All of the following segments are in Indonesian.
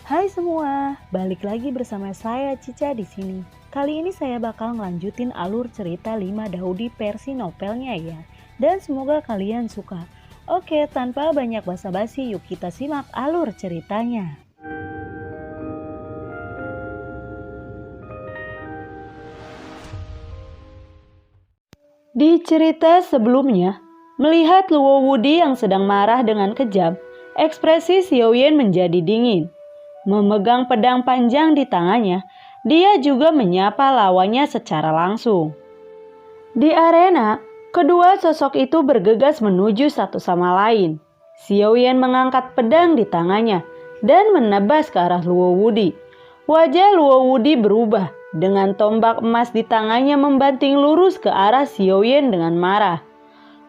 Hai semua, balik lagi bersama saya Cica di sini. Kali ini saya bakal ngelanjutin alur cerita 5 Daudi versi novelnya ya. Dan semoga kalian suka. Oke, tanpa banyak basa-basi, yuk kita simak alur ceritanya. Di cerita sebelumnya, melihat Luo Wudi yang sedang marah dengan kejam, ekspresi Xiaoyan menjadi dingin. Memegang pedang panjang di tangannya, dia juga menyapa lawannya secara langsung. Di arena, kedua sosok itu bergegas menuju satu sama lain. Xiaoyan mengangkat pedang di tangannya dan menebas ke arah Luo Wudi. Wajah Luo Wudi berubah, dengan tombak emas di tangannya membanting lurus ke arah Xiaoyan dengan marah.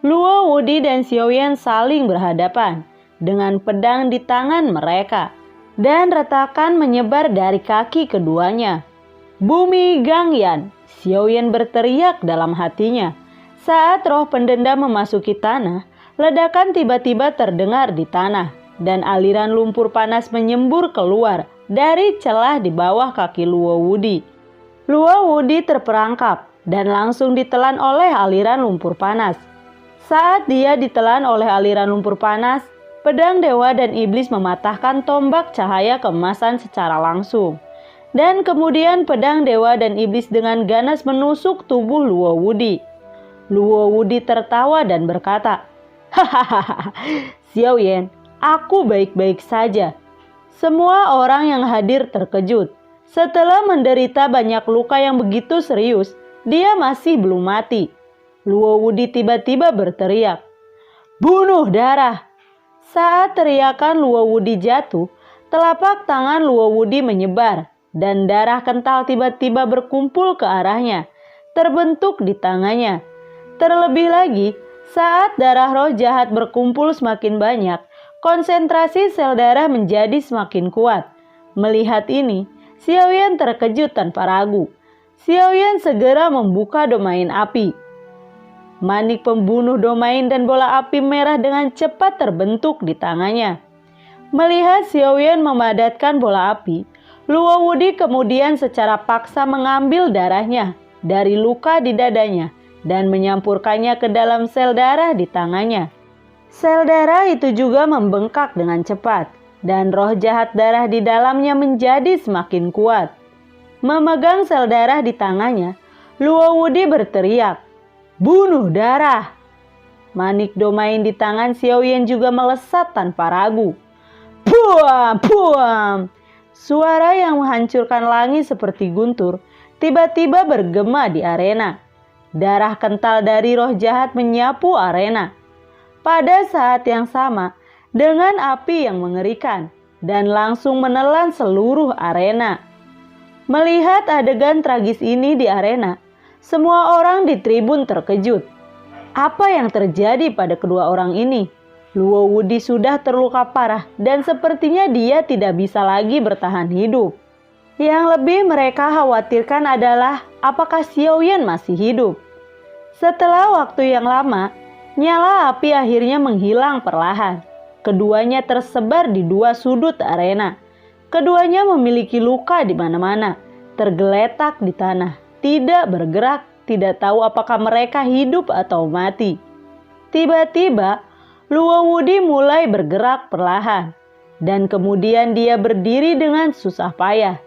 Luo Wudi dan Xiaoyan saling berhadapan dengan pedang di tangan mereka. Dan retakan menyebar dari kaki keduanya. Bumi Gangyan, Xiaoyan berteriak dalam hatinya. Saat roh pendendam memasuki tanah, ledakan tiba-tiba terdengar di tanah. Dan aliran lumpur panas menyembur keluar dari celah di bawah kaki Luo Wudi. Luo Wudi terperangkap dan langsung ditelan oleh aliran lumpur panas. Saat dia ditelan oleh aliran lumpur panas, pedang dewa dan iblis mematahkan tombak cahaya keemasan secara langsung. Dan kemudian pedang dewa dan iblis dengan ganas menusuk tubuh Luo Wudi. Luo Wudi tertawa dan berkata, "Hahaha, Xiaoyan, aku baik-baik saja." Semua orang yang hadir terkejut. Setelah menderita banyak luka yang begitu serius, dia masih belum mati. Luo Wudi tiba-tiba berteriak, "Bunuh darah!" Saat teriakan Luo Wudi jatuh, telapak tangan Luo Wudi menyebar dan darah kental tiba-tiba berkumpul ke arahnya, terbentuk di tangannya. Terlebih lagi, saat darah roh jahat berkumpul semakin banyak, konsentrasi sel darah menjadi semakin kuat. Melihat ini, Xiaoyan terkejut tanpa ragu. Xiaoyan segera membuka domain api. Manik pembunuh domain dan bola api merah dengan cepat terbentuk di tangannya. Melihat Xiaoyan memadatkan bola api, Luo Wudi kemudian secara paksa mengambil darahnya dari luka di dadanya dan menyampurkannya ke dalam sel darah di tangannya. Sel darah itu juga membengkak dengan cepat dan roh jahat darah di dalamnya menjadi semakin kuat. Memegang sel darah di tangannya, Luo Wudi berteriak, "Bunuh darah!" Manik domain di tangan Xiaoyan juga melesat tanpa ragu. Puam, puam. Suara yang menghancurkan langit seperti guntur tiba-tiba bergema di arena. Darah kental dari roh jahat menyapu arena. Pada saat yang sama, dengan api yang mengerikan dan langsung menelan seluruh arena. Melihat adegan tragis ini di arena, semua orang di tribun terkejut. Apa yang terjadi pada kedua orang ini? Luo Wudi sudah terluka parah dan sepertinya dia tidak bisa lagi bertahan hidup. Yang lebih mereka khawatirkan adalah apakah Xiaoyan masih hidup. Setelah waktu yang lama, nyala api akhirnya menghilang perlahan. Keduanya tersebar di dua sudut arena. Keduanya memiliki luka di mana-mana, tergeletak di tanah. Tidak bergerak, tidak tahu apakah mereka hidup atau mati. Tiba-tiba, Luo Wudi mulai bergerak perlahan, dan kemudian dia berdiri dengan susah payah.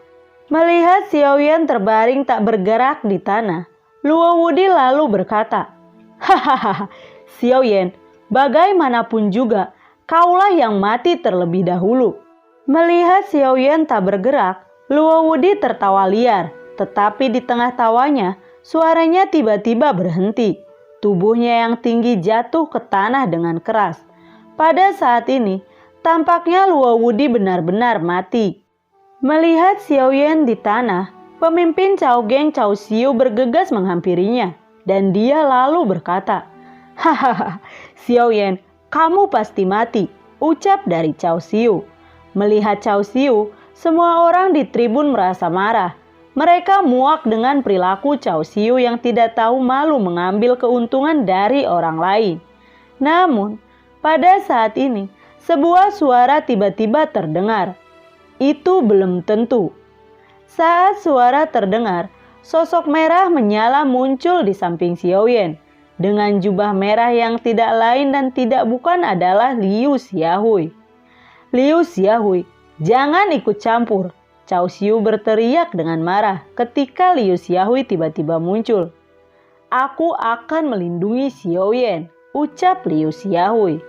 Melihat Xiaoyan terbaring tak bergerak di tanah, Luo Wudi lalu berkata, "Hahaha, Xiaoyan, bagaimanapun juga, kaulah yang mati terlebih dahulu." Melihat Xiaoyan tak bergerak, Luo Wudi tertawa liar. Tetapi di tengah tawanya, suaranya tiba-tiba berhenti. Tubuhnya yang tinggi jatuh ke tanah dengan keras. Pada saat ini, tampaknya Luo Wudi benar-benar mati. Melihat Xiaoyan di tanah, pemimpin Cao Geng Cao Xiu bergegas menghampirinya. Dan dia lalu berkata, "Hahaha, Xiaoyan, kamu pasti mati," ucap dari Cao Xiu. Melihat Cao Xiu, semua orang di tribun merasa marah. Mereka muak dengan perilaku Cao Xiu yang tidak tahu malu mengambil keuntungan dari orang lain. Namun, pada saat ini, sebuah suara tiba-tiba terdengar. Itu belum tentu. Saat suara terdengar, sosok merah menyala muncul di samping Xiaoyan dengan jubah merah yang tidak lain dan tidak bukan adalah Liu Xiaohui. Liu Xiaohui, jangan ikut campur. Cao Xiu berteriak dengan marah ketika Liu Xiaohui tiba-tiba muncul. Aku akan melindungi Xiaoyan, ucap Liu Xiaohui.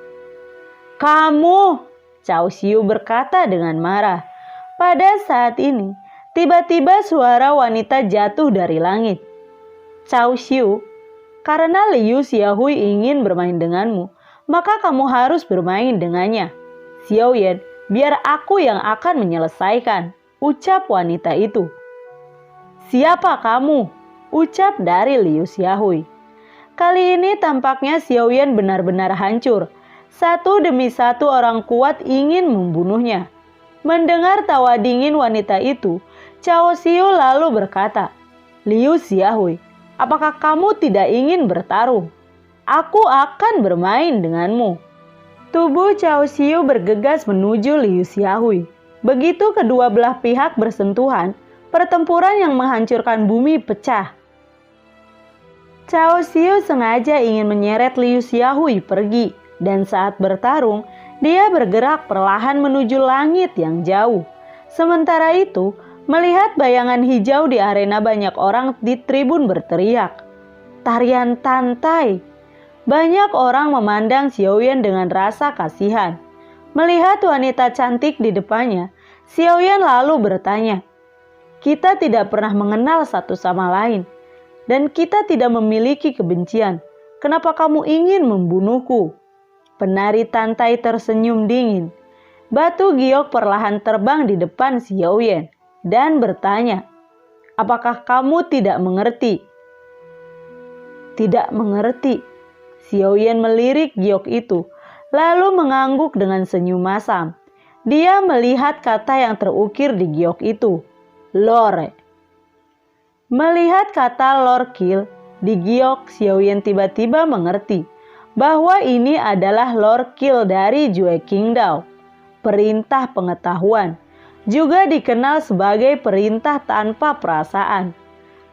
Kamu, Cao Xiu berkata dengan marah. Pada saat ini, tiba-tiba suara wanita jatuh dari langit. Cao Xiu, karena Liu Xiaohui ingin bermain denganmu, maka kamu harus bermain dengannya. Xiaoyan, biar aku yang akan menyelesaikan, ucap wanita itu. Siapa kamu? Ucap dari Liu Xiaohui. Kali ini tampaknya Xiaoyan benar-benar hancur. Satu demi satu orang kuat ingin membunuhnya. Mendengar tawa dingin wanita itu, Cao Xiu lalu berkata, Liu Xiaohui, apakah kamu tidak ingin bertarung? Aku akan bermain denganmu. Tubuh Cao Xiu bergegas menuju Liu Xiaohui. Begitu kedua belah pihak bersentuhan, pertempuran yang menghancurkan bumi pecah. Cao Xiu sengaja ingin menyeret Liu Xiaohui pergi, dan saat bertarung, dia bergerak perlahan menuju langit yang jauh. Sementara itu, melihat bayangan hijau di arena, banyak orang di tribun berteriak, "Tarian Tantai!" Banyak orang memandang Xiaoyan dengan rasa kasihan. Melihat wanita cantik di depannya, Xiaoyan lalu bertanya, "Kita tidak pernah mengenal satu sama lain, dan kita tidak memiliki kebencian. Kenapa kamu ingin membunuhku?" Penari Tantai tersenyum dingin. Batu giok perlahan terbang di depan Xiaoyan dan bertanya, "Apakah kamu tidak mengerti?" "Tidak mengerti." Xiaoyan melirik giok itu, lalu mengangguk dengan senyum masam. Dia melihat kata yang terukir di giok itu, Lore. Melihat kata Lord Kill di giok, Xiaoyan tiba-tiba mengerti bahwa ini adalah Lord Kill dari Jue Qingdao. Perintah pengetahuan, juga dikenal sebagai perintah tanpa perasaan,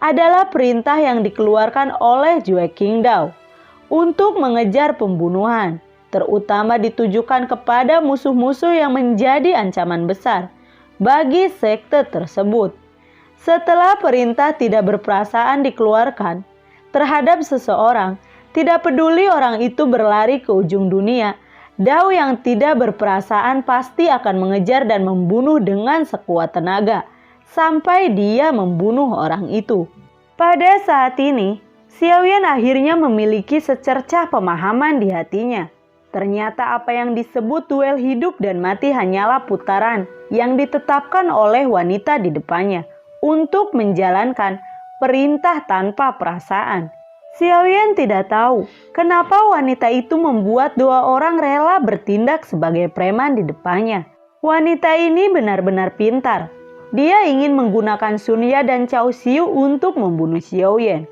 adalah perintah yang dikeluarkan oleh Jue Qingdao untuk mengejar pembunuhan, terutama ditujukan kepada musuh-musuh yang menjadi ancaman besar bagi sekte tersebut. Setelah perintah tidak berperasaan dikeluarkan terhadap seseorang, tidak peduli orang itu berlari ke ujung dunia, Dao yang tidak berperasaan pasti akan mengejar dan membunuh dengan sekuat tenaga, sampai dia membunuh orang itu. Pada saat ini, Xiaoyan akhirnya memiliki secercah pemahaman di hatinya. Ternyata apa yang disebut duel hidup dan mati hanyalah putaran yang ditetapkan oleh wanita di depannya untuk menjalankan perintah tanpa perasaan. Xiaoyan tidak tahu kenapa wanita itu membuat dua orang rela bertindak sebagai preman di depannya. Wanita ini benar-benar pintar. Dia ingin menggunakan Sun Ya dan Cao Xiu untuk membunuh Xiaoyan.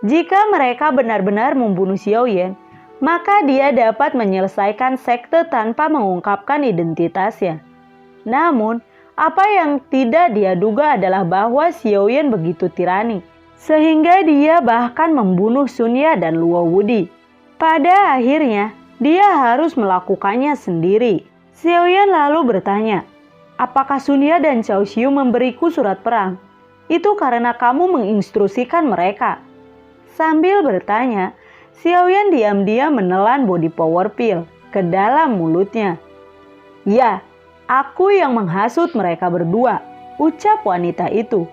Jika mereka benar-benar membunuh Xiaoyan, maka dia dapat menyelesaikan sekte tanpa mengungkapkan identitasnya. Namun, apa yang tidak dia duga adalah bahwa Xiaoyan begitu tirani, sehingga dia bahkan membunuh Sun Ya dan Luo Wudi. Pada akhirnya, dia harus melakukannya sendiri. Xiaoyan lalu bertanya, "Apakah Sun Ya dan Cao Xiu memberiku surat perang? Itu karena kamu menginstruksikan mereka." Sambil bertanya, Xiaoyan diam-diam menelan body power pill ke dalam mulutnya. "Ya, aku yang menghasut mereka berdua," ucap wanita itu.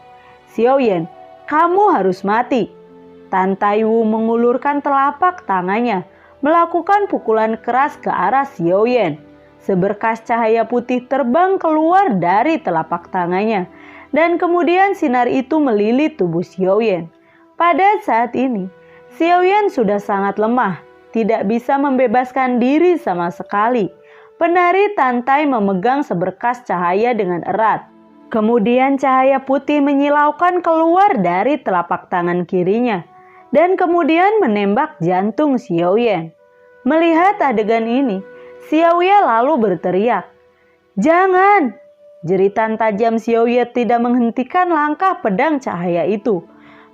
"Xiaoyan, kamu harus mati." Tan Taiwu mengulurkan telapak tangannya, melakukan pukulan keras ke arah Xiaoyan. Seberkas cahaya putih terbang keluar dari telapak tangannya, dan kemudian sinar itu melilit tubuh Xiaoyan. Pada saat ini, Xiaoyan sudah sangat lemah, tidak bisa membebaskan diri sama sekali. Penari Tantai memegang seberkas cahaya dengan erat. Kemudian cahaya putih menyilaukan keluar dari telapak tangan kirinya, dan kemudian menembak jantung Xiaoyan. Melihat adegan ini, Xiaoyan lalu berteriak, "Jangan!" Jeritan tajam Xiao Ye tidak menghentikan langkah pedang cahaya itu.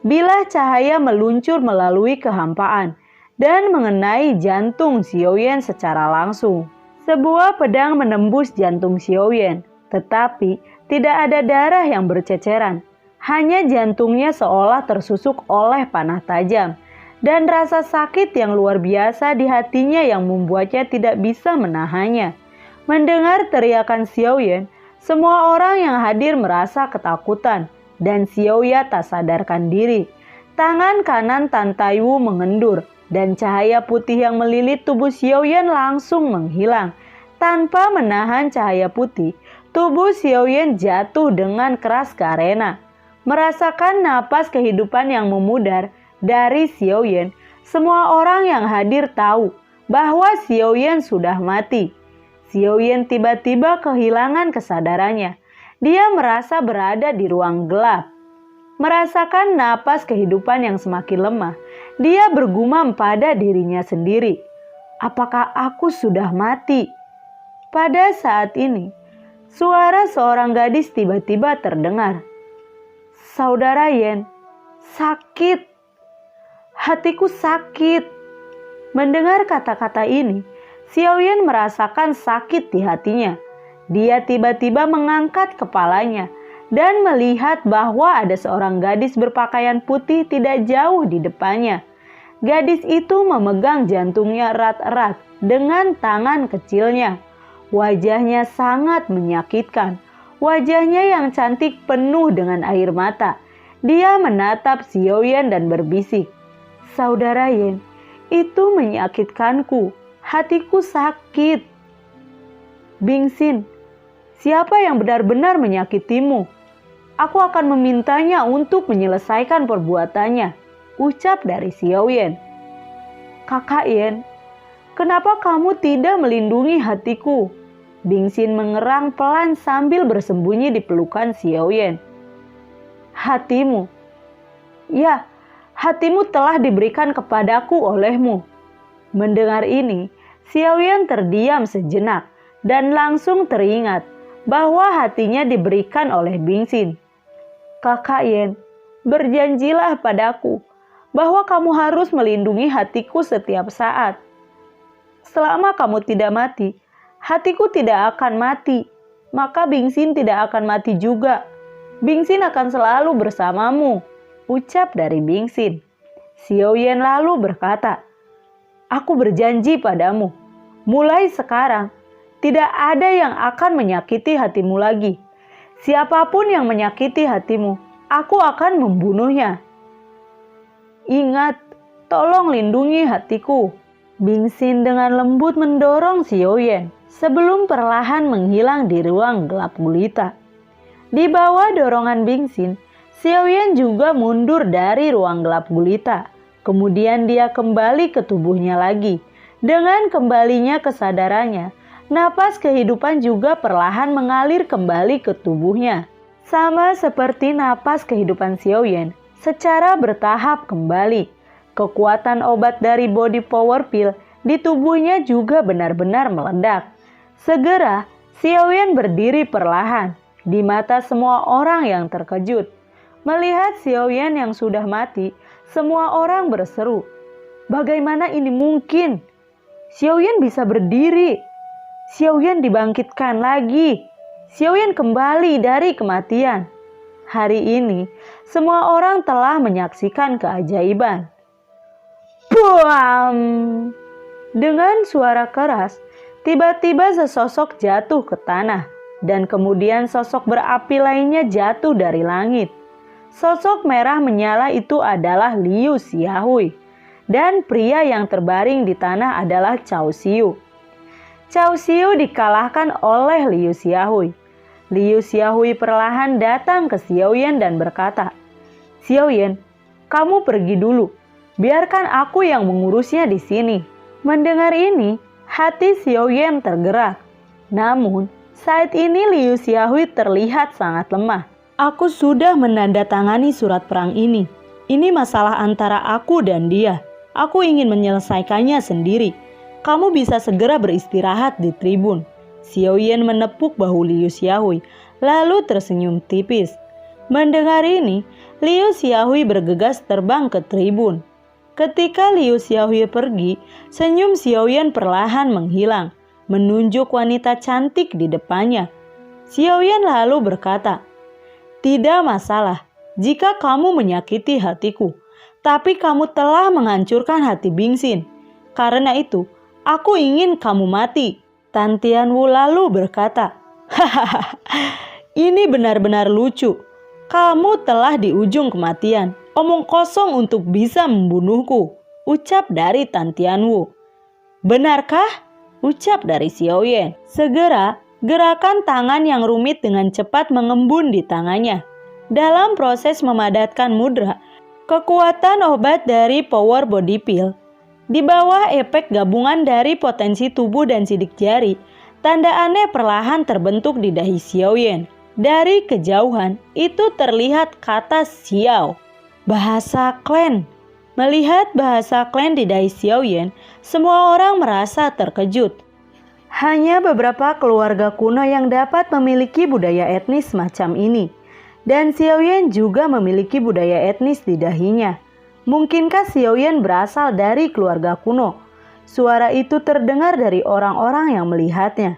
Bilah cahaya meluncur melalui kehampaan dan mengenai jantung Xiao Yan secara langsung. Sebuah pedang menembus jantung Xiao Yan, tetapi tidak ada darah yang berceceran. Hanya jantungnya seolah tersusuk oleh panah tajam. Dan rasa sakit yang luar biasa di hatinya yang membuatnya tidak bisa menahannya. Mendengar teriakan Xiao Yan, semua orang yang hadir merasa ketakutan dan Xiao Ya tak sadarkan diri. Tangan kanan Tan Taiwu mengendur dan cahaya putih yang melilit tubuh Xiao Yan langsung menghilang. Tanpa menahan cahaya putih, tubuh Xiao Yan jatuh dengan keras ke arena. Merasakan napas kehidupan yang memudar dari Xiao Yan, semua orang yang hadir tahu bahwa Xiao Yan sudah mati. Xiao Yan tiba-tiba kehilangan kesadarannya. Dia merasa berada di ruang gelap. Merasakan napas kehidupan yang semakin lemah, dia bergumam pada dirinya sendiri. Apakah aku sudah mati? Pada saat ini, suara seorang gadis tiba-tiba terdengar. Saudara Yan, sakit. Hatiku sakit. Mendengar kata-kata ini, Xiao Yan merasakan sakit di hatinya. Dia tiba-tiba mengangkat kepalanya dan melihat bahwa ada seorang gadis berpakaian putih tidak jauh di depannya. Gadis itu memegang jantungnya erat-erat dengan tangan kecilnya. Wajahnya sangat menyakitkan. Wajahnya yang cantik penuh dengan air mata. Dia menatap Xiao Yan dan berbisik, Saudara Yan, itu menyakitkanku. Hatiku sakit. Bingxin, siapa yang benar-benar menyakitimu? Aku akan memintanya untuk menyelesaikan perbuatannya, ucap dari Xiao Yan. Kakak Yan, kenapa kamu tidak melindungi hatiku? Bingxin mengerang pelan sambil bersembunyi di pelukan Xiao Yan. Hatimu? Ya, hatimu telah diberikan kepadaku olehmu. Mendengar ini, Xiao Yan terdiam sejenak dan langsung teringat bahwa hatinya diberikan oleh Bingxin. Kakak Yan, berjanjilah padaku bahwa kamu harus melindungi hatiku setiap saat. Selama kamu tidak mati, hatiku tidak akan mati, maka Bingxin tidak akan mati juga. Bingxin akan selalu bersamamu, ucap dari Bingxin. Xiao Yan lalu berkata, aku berjanji padamu, mulai sekarang tidak ada yang akan menyakiti hatimu lagi. Siapapun yang menyakiti hatimu, aku akan membunuhnya. Ingat, tolong lindungi hatiku. Bingxin dengan lembut mendorong Xiao Yan sebelum perlahan menghilang di ruang gelap gulita. Di bawah dorongan Bingxin, Xiao Yan juga mundur dari ruang gelap gulita. Kemudian dia kembali ke tubuhnya lagi. Dengan kembalinya kesadarannya, napas kehidupan juga perlahan mengalir kembali ke tubuhnya. Sama seperti napas kehidupan Xiao Yan, secara bertahap kembali. Kekuatan obat dari body power pill di tubuhnya juga benar-benar meledak. Segera, Xiao Yan berdiri perlahan. Di mata semua orang yang terkejut. Melihat Xiao Yan yang sudah mati, semua orang berseru, bagaimana ini mungkin? Xiao Yan bisa berdiri. Xiao Yan dibangkitkan lagi. Xiao Yan kembali dari kematian. Hari ini, semua orang telah menyaksikan keajaiban. Buam! Dengan suara keras, tiba-tiba sesosok jatuh ke tanah. Dan kemudian sosok berapi lainnya jatuh dari langit. Sosok merah menyala itu adalah Liu Xiaohui. Dan pria yang terbaring di tanah adalah Cao Xiu. Cao Xiu dikalahkan oleh Liu Xiaohui. Liu Xiaohui perlahan datang ke Xiao Yan dan berkata, Xiao Yan, kamu pergi dulu. Biarkan aku yang mengurusnya di sini. Mendengar ini, hati Xiao Yan tergerak. Namun, saat ini Liu Xiaohui terlihat sangat lemah. Aku sudah menandatangani surat perang ini. Ini masalah antara aku dan dia. Aku ingin menyelesaikannya sendiri. Kamu bisa segera beristirahat di tribun. Xiao Yan menepuk bahu Liu Xiaohui, lalu tersenyum tipis. Mendengar ini, Liu Xiaohui bergegas terbang ke tribun. Ketika Liu Xiaohui pergi, senyum Xiaoyan perlahan menghilang, menunjuk wanita cantik di depannya. Xiaoyan lalu berkata, "Tidak masalah jika kamu menyakiti hatiku, tapi kamu telah menghancurkan hati Bingxin. Karena itu, aku ingin kamu mati." Tan Tianwu lalu berkata, "Hahaha, ini benar-benar lucu. Kamu telah di ujung kematian. Omong kosong untuk bisa membunuhku," ucap dari Tan Tianwu. "Benarkah?" ucap dari Xiaoyan. Segera, gerakan tangan yang rumit dengan cepat mengembun di tangannya. Dalam proses memadatkan mudra, kekuatan obat dari Power Body Pill, di bawah efek gabungan dari potensi tubuh dan sidik jari, tanda aneh perlahan terbentuk di dahi Xiaoyan. Dari kejauhan, itu terlihat kata Xiao, bahasa klan. Melihat bahasa klan di dahi Xiaoyan, semua orang merasa terkejut. Hanya beberapa keluarga kuno yang dapat memiliki budaya etnis macam ini. Dan Xiaoyan juga memiliki budaya etnis di dahinya. Mungkinkah Xiaoyan berasal dari keluarga kuno? Suara itu terdengar dari orang-orang yang melihatnya.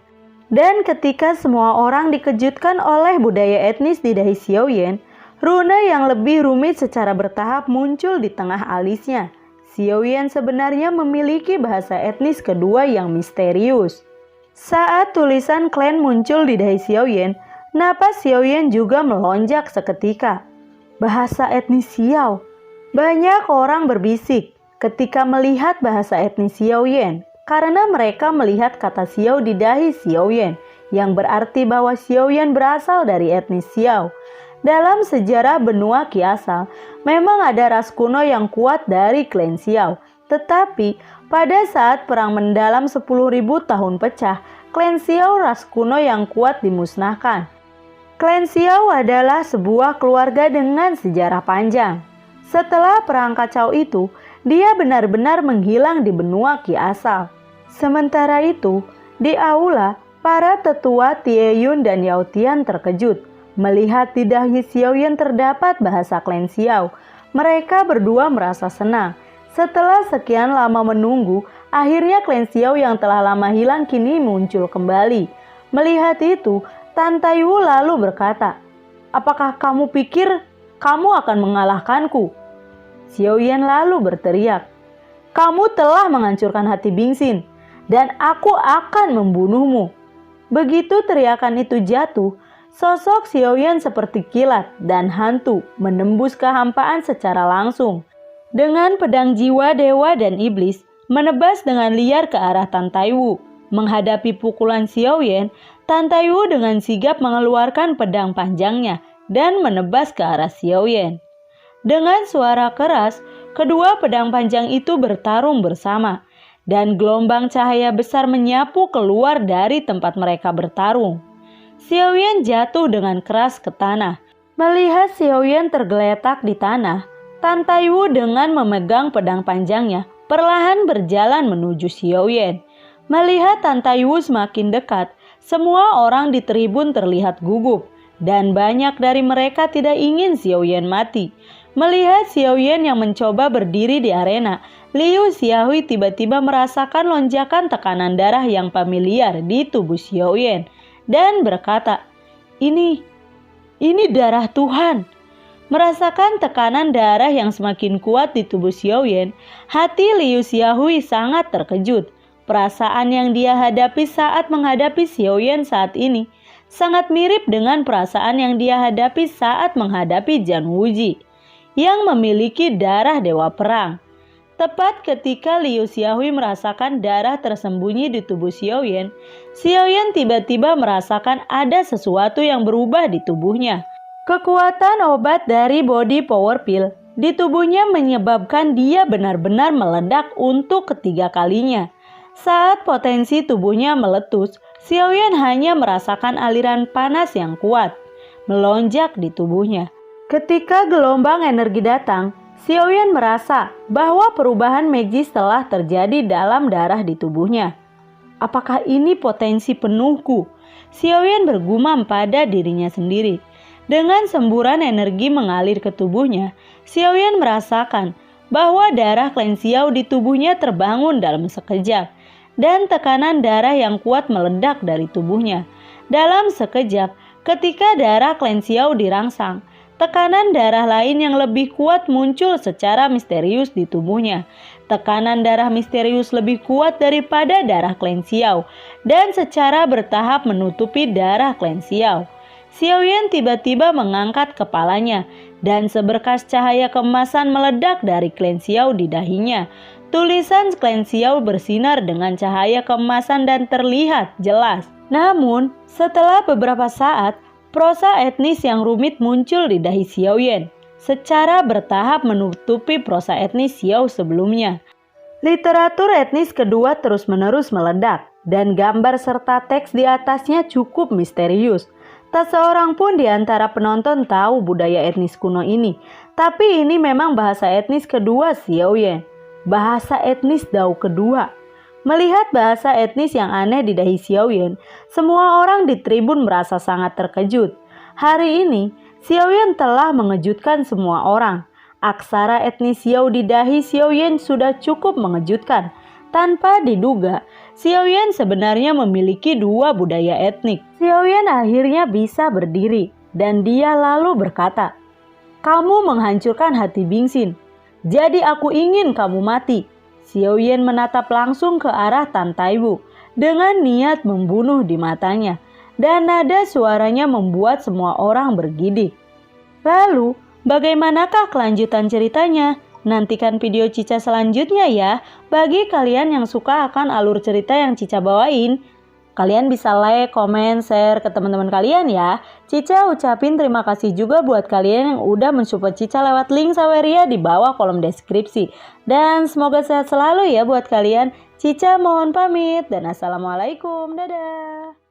Dan ketika semua orang dikejutkan oleh budaya etnis di dahi Xiaoyan, runa yang lebih rumit secara bertahap muncul di tengah alisnya. Xiaoyan sebenarnya memiliki bahasa etnis kedua yang misterius. Saat tulisan klan muncul di dahi Xiaoyan, napas Xiaoyan juga melonjak seketika. Bahasa etnis Xiao. Banyak orang berbisik ketika melihat bahasa etnis Xiaoyan, karena mereka melihat kata Xiao di dahi Xiaoyan, yang berarti bahwa Xiaoyan berasal dari etnis Xiao. Dalam sejarah benua Kiasal, memang ada ras kuno yang kuat dari klan Xiao. Tetapi, pada saat perang mendalam 10.000 tahun pecah, klan Xiao ras kuno yang kuat dimusnahkan. Klan Xiao adalah sebuah keluarga dengan sejarah panjang. Setelah perang kacau itu, dia benar-benar menghilang di benua Kiasal. Sementara itu, di aula, para tetua Tieyun dan Yao Tian terkejut melihat di dahi Xiaoyan terdapat bahasa klan Xiao. Mereka berdua merasa senang. Setelah sekian lama menunggu, akhirnya klan Xiao yang telah lama hilang kini muncul kembali. Melihat itu, Tan Taiwu lalu berkata, "Apakah kamu pikir kamu akan mengalahkanku?" Xiaoyan lalu berteriak, "Kamu telah menghancurkan hati Bingxin, dan aku akan membunuhmu." Begitu teriakan itu jatuh, sosok Xiaoyan seperti kilat dan hantu menembus kehampaan secara langsung. Dengan pedang jiwa dewa dan iblis, menebas dengan liar ke arah Tan Taiwu. Menghadapi pukulan Xiaoyan, Tan Taiwu dengan sigap mengeluarkan pedang panjangnya dan menebas ke arah Xiaoyan. Dengan suara keras, kedua pedang panjang itu bertarung bersama, dan gelombang cahaya besar menyapu keluar dari tempat mereka bertarung. Xiaoyan jatuh dengan keras ke tanah. Melihat Xiaoyan tergeletak di tanah, Tan Taiwu dengan memegang pedang panjangnya perlahan berjalan menuju Xiaoyan. Melihat Tan Taiwu semakin dekat, semua orang di tribun terlihat gugup, dan banyak dari mereka tidak ingin Xiaoyan mati. Melihat Xiaoyan yang mencoba berdiri di arena, Liu Xiaohui tiba-tiba merasakan lonjakan tekanan darah yang familiar di tubuh Xiaoyan dan berkata, Ini darah Tuhan." Merasakan tekanan darah yang semakin kuat di tubuh Xiaoyan, hati Liu Xiaohui sangat terkejut. Perasaan yang dia hadapi saat menghadapi Xiaoyan saat ini sangat mirip dengan perasaan yang dia hadapi saat menghadapi Zhang Wuji yang memiliki darah dewa perang. Tepat ketika Liu Xiaohui merasakan darah tersembunyi di tubuh Xiaoyan, Xiaoyan tiba-tiba merasakan ada sesuatu yang berubah di tubuhnya. Kekuatan obat dari Body Power Pill di tubuhnya menyebabkan dia benar-benar meledak untuk ketiga kalinya. Saat potensi tubuhnya meletus, Xiaoyan hanya merasakan aliran panas yang kuat melonjak di tubuhnya. Ketika gelombang energi datang, Xiaoyan merasa bahwa perubahan magis telah terjadi dalam darah di tubuhnya. Apakah ini potensi penuhku? Xiaoyan bergumam pada dirinya sendiri. Dengan semburan energi mengalir ke tubuhnya, Xiaoyan merasakan bahwa darah Klan Xiao di tubuhnya terbangun dalam sekejap, dan tekanan darah yang kuat meledak dari tubuhnya. Dalam sekejap, ketika darah Klan Xiao dirangsang, tekanan darah lain yang lebih kuat muncul secara misterius di tubuhnya. Tekanan darah misterius lebih kuat daripada darah Klan Xiao dan secara bertahap menutupi darah Klan Xiao. Xiaoyan tiba-tiba mengangkat kepalanya dan seberkas cahaya keemasan meledak dari Klan Xiao di dahinya. Tulisan Klan Xiao bersinar dengan cahaya keemasan dan terlihat jelas. Namun, setelah beberapa saat, prosa etnis yang rumit muncul di dahi Xiaoyan, secara bertahap menutupi prosa etnis Xiao sebelumnya. Literatur etnis kedua terus-menerus meledak, dan gambar serta teks di atasnya cukup misterius. Tak seorang pun di antara penonton tahu budaya etnis kuno ini, tapi ini memang bahasa etnis kedua Xiaoyan, bahasa etnis Dao kedua. Melihat bahasa etnis yang aneh di dahi Xiaoyan, semua orang di tribun merasa sangat terkejut. Hari ini, Xiaoyan telah mengejutkan semua orang. Aksara etnis Xiao di dahi Xiaoyan sudah cukup mengejutkan. Tanpa diduga, Xiaoyan sebenarnya memiliki dua budaya etnik. Xiaoyan akhirnya bisa berdiri, dan dia lalu berkata, "Kamu menghancurkan hati Bingxin, jadi aku ingin kamu mati." Xiaoyan menatap langsung ke arah Tan Taiwu dengan niat membunuh di matanya, dan nada suaranya membuat semua orang bergidik. Lalu, bagaimanakah kelanjutan ceritanya? Nantikan video Cica selanjutnya ya. Bagi kalian yang suka akan alur cerita yang Cica bawain, kalian bisa like, komen, share ke teman-teman kalian ya. Cica ucapin terima kasih juga buat kalian yang udah mensupport Cica lewat link Saweria di bawah kolom deskripsi. Dan semoga sehat selalu ya buat kalian. Cica mohon pamit dan assalamualaikum. Dadah.